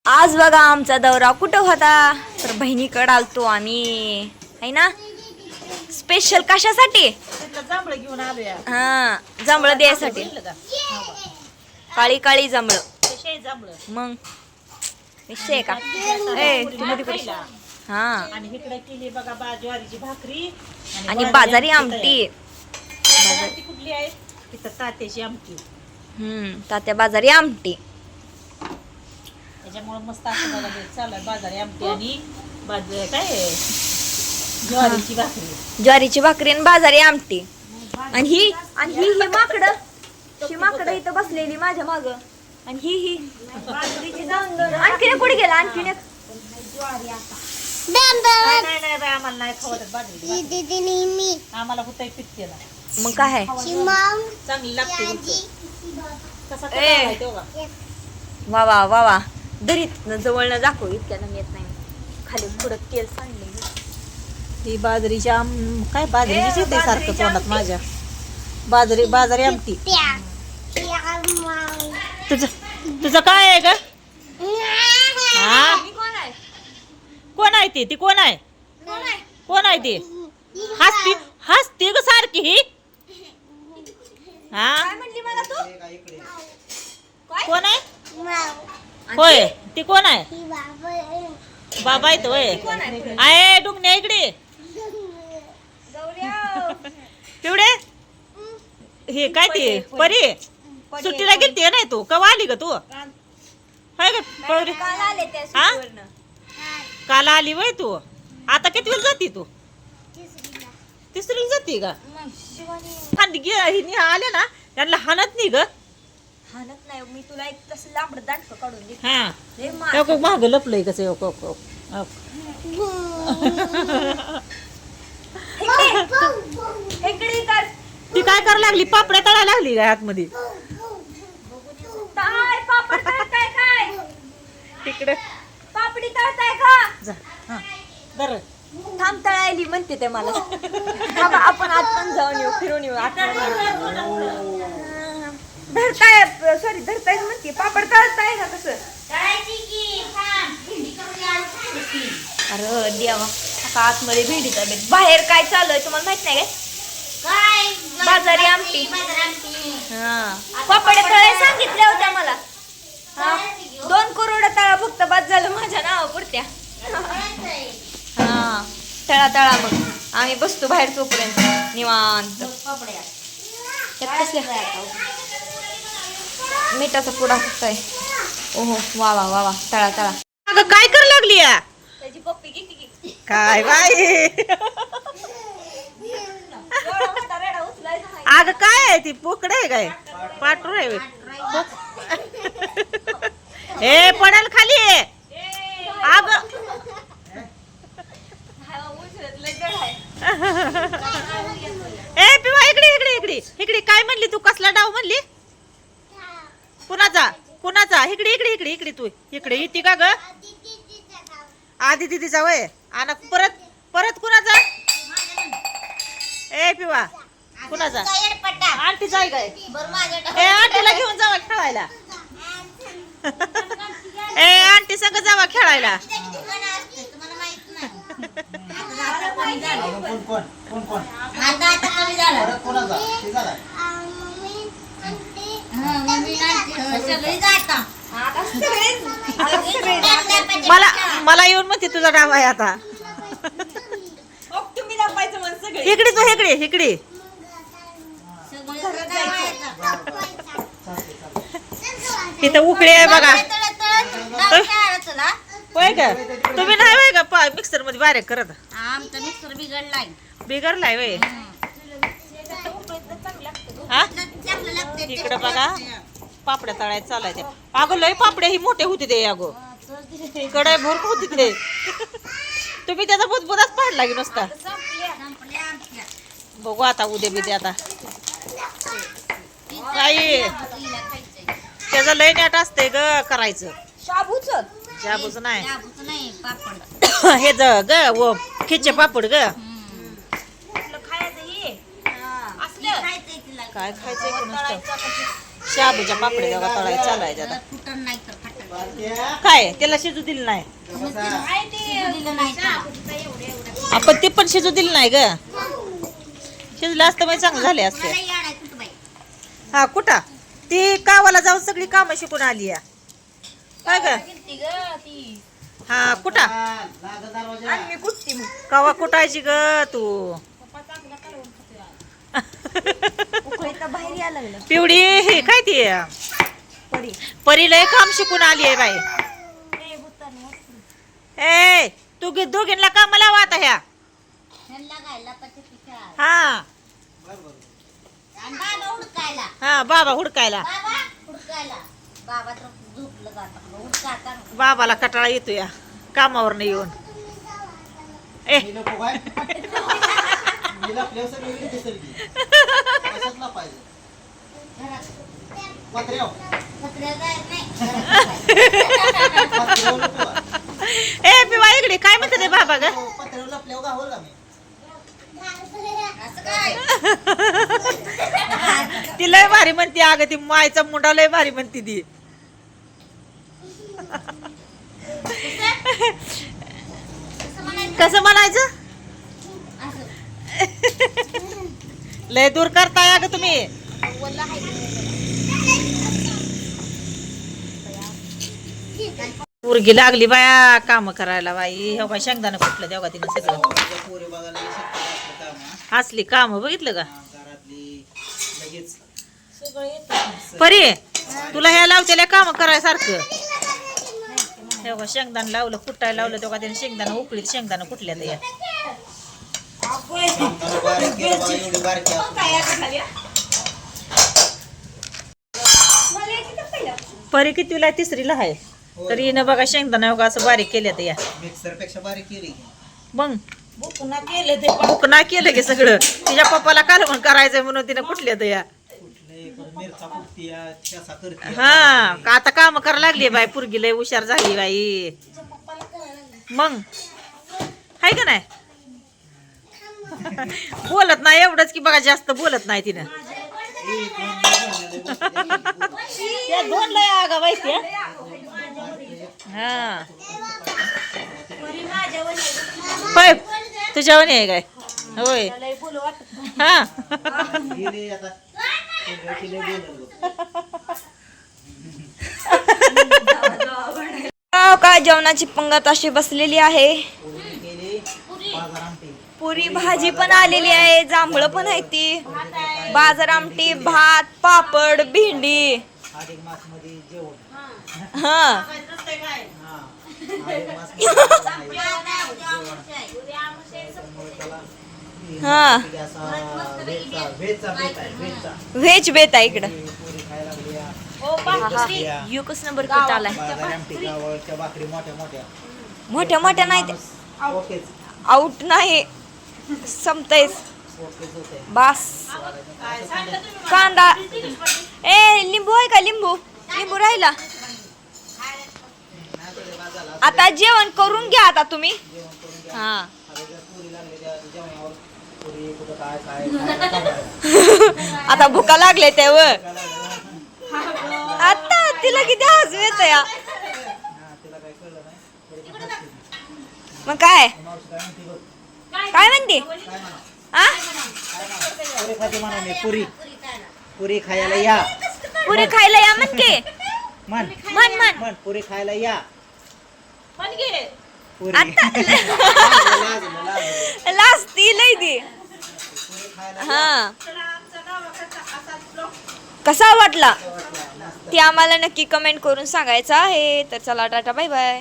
आज बघा आमचा दौरा कुठं होता तर बहिणीकडे आलतो आम्ही है ना स्पेशल कशासाठी जांभळं घेऊन आलोया. हा जांभळं द्यायसाठी काळी काळी जांभळं जांभळं मग विषय का ए तुम्ही तिकडे हा आणि इकडे केली बघा ज्वारीची भाकरी आणि बाजारी आमटी बाजारी कुठली आहे तिथं तात्याची आमटी. तात्या बाजारी आमटी त्याच्यामुळे मस्त असं बघा चालू आहे बाजारी आमटी आणि काय ज्वारीची भाकरी. ज्वारीची भाकरी आणि बाजारी आमटी आणि ही माकडं इथं बसलेली माझ्या माग आणि ही आणखीन कुठे गेला आणखीन एक नाही बाई आम्हाला नाही खावत बाजरी आम्हाला होतंय पित्त केला मग काय आहे चांगली लागते कसा वा वा वा वा दरीत जवळ न दाखव इतक्यानं येत नाही खाली पुढं तेल सांडले ही बाजरीच्या काय बाजरीची ते सारखं तोंडात माझ्या बाजारी आमटी. तुझं काय आहे ग हा कोण आहे ती कोण आहे ती हसती ग सारखी ही हा कोण आहे होय ती कोण आहे बाबा आहे तो आहे डुंगण्या इकडे पिवडे हे काय ते परी सुट्टीला गेलती नाही तू कवा आली ग तू हाय ग परी हा काल आली वय तू आता किती वेळ जाती तू तिसरीला जाती का थंडी आले ना त्यांना हाणत नाही ग हाणत नाही मी तुला एक तसं लांबड दांडकं काढून दे हा महाग लपलंय कसं ती काय करायला लागली पापड्या तळायला लागली काय आतमध्ये तिकडे पापडी तळताय का जा हा बरं थांब तळायली म्हणते ते मला थांबा, आपण आत पण जाऊन येऊ फिरून येऊ आत धरताय सॉरी धरताय म्हणते पापड तळताय का कसं अरे देवा आता आतमध्ये भेंडी तळत बाहेर काय चालू आहे तुम्हाला माहित नाही काय बाजारी आमटी हा पापड्या तळाय सांगितल्या होत्या मला हा 2 करोड तळा फक्त बाद झालं माझ्या नावापुरत्या हा तळा मग आम्ही बसतो बाहेर तोपर्यंत निवांत त्यात कसल्या मिठाचा पुडा फुटतोय ओहो वा वा वा वा तळा अगं काय कर लागली या त्याची पप्पी किती काय बाई अगं काय आहे ती पोकड आहे काय पाटूर आहे हे पडेल खाली अग ए पिवा इकडे काय म्हणली तू कसला डाव म्हणली कुणाचा इकडे तू इकडे येते का ग आधी दिदीचा वय आणि परत कुणाचा ए पिवा कुणाचा आंटीचा आहे काय ए आंटीला घेऊन जावा खेळायला ए आंटी संग जावा खेळायला मला येऊन म्हणते तुझा डाव आहे आता तुम्ही दापायचं म्हण सगळे इकडे इथं उकळी आहे बघा होय का तुम्ही नाही होय का मिक्सर मध्ये बारीक करत आमचा मिक्सर बिघडलाय वय हा इकडे बघा पापड्या तळायला चालायच्या अगं लय पापड्या ही मोठे होते ते अगो इकडे भरपूर होती ते तुम्ही त्याचा बुधबुधाच पाडला की नुसता बघू आता उद्या आता काही त्याचं लय नेट असतंय ग करायचं शाबूच नाही हे ग व खिचे पापड ग काय खायचंय शाबूच्या पापड्या तळायला चालायच्या काय त्याला शिजू दिलं नाही आपण ते पण शिजू दिलं नाही ग शिजलं असतं मग चांगलं झाले असते हा कुठं ती गावाला जाऊन सगळी कामं शिकून आली या काय ग हा कुठं कवा कुटायची ग तू बाहेर यायला लागलं पिवडी हे काय ती परी लय काम शिकून आली आहे बाई ए तू दोघींना कामाला लावा आता ह्या हा हा बाबा हुडकायला बाबाला कटाळा येतो या कामावर नाही येऊन ए ए पिवा इकडे काय म्हणते रे बाबा ग ती लय भारी म्हणते अगं ती मायचा मुंडा लय भारी म्हणते ती कसं म्हणायचं लय दूर करताय अगं तुम्ही पोरगी लागली बाया काम करायला बाई हो बाई शेंगदाणा कुठलं देवा तिनं सगळं असली काम बघितलं का परी तुला ह्या लावतेल्या काम करायसारखं तेव्हा शेंगदाण लावलं कुटायला लावलं तेव्हा त्याने शेंगदाणा उकळीत शेंगदाणा कुठल्या त्या परी कितीला तिसरीला आहे तरी हिनं बघा शेंगदाणा बघा असं बारीक केल्या तर या मिक्सर पेक्षा बारीक केली मग बुकना केलं की सगळं तिच्या पप्पाला कालवण करायचंय म्हणून तिनं कुठल्या तर या हा आता काम करायला लागली बाई पुरगी लय हुशार झाली बाई मग हाय का नाही बोलत नाही एवढंच की बघा जास्त बोलत नाही तिनं त्या दोन लय आगा माहिती हा होय तुझ्यावर आहे काय होय हा काय जेवणाची पंगत अशी बसलेली आहे पुरी भाजी पण आलेली आहे जांभळं पण आहे ती बाजार आमटी भात पापड भेंडी हा हा व्हेज बेत आहे इकडं युकस नंबर कुठं आलाय मोठ्या मोठ्या नाही आउट नाही संपतायच बास कांदा ए लिंबू आहे का लिंबू लिंबू राहिला आता जेवण करून घ्या आता तुम्ही हा आता भुका लागले तेव्हा आता तिला किती हसू येत या मग काय काय म्हणते पुरी पुरी खायला या पुरी खायला या म्हणते मन मन मन मन पुरी खायला या आता लाजती लय ती हा कसा वाटला ती आम्हाला नक्की कमेंट करून सांगायचं आहे तर चला टाटा बाय बाय.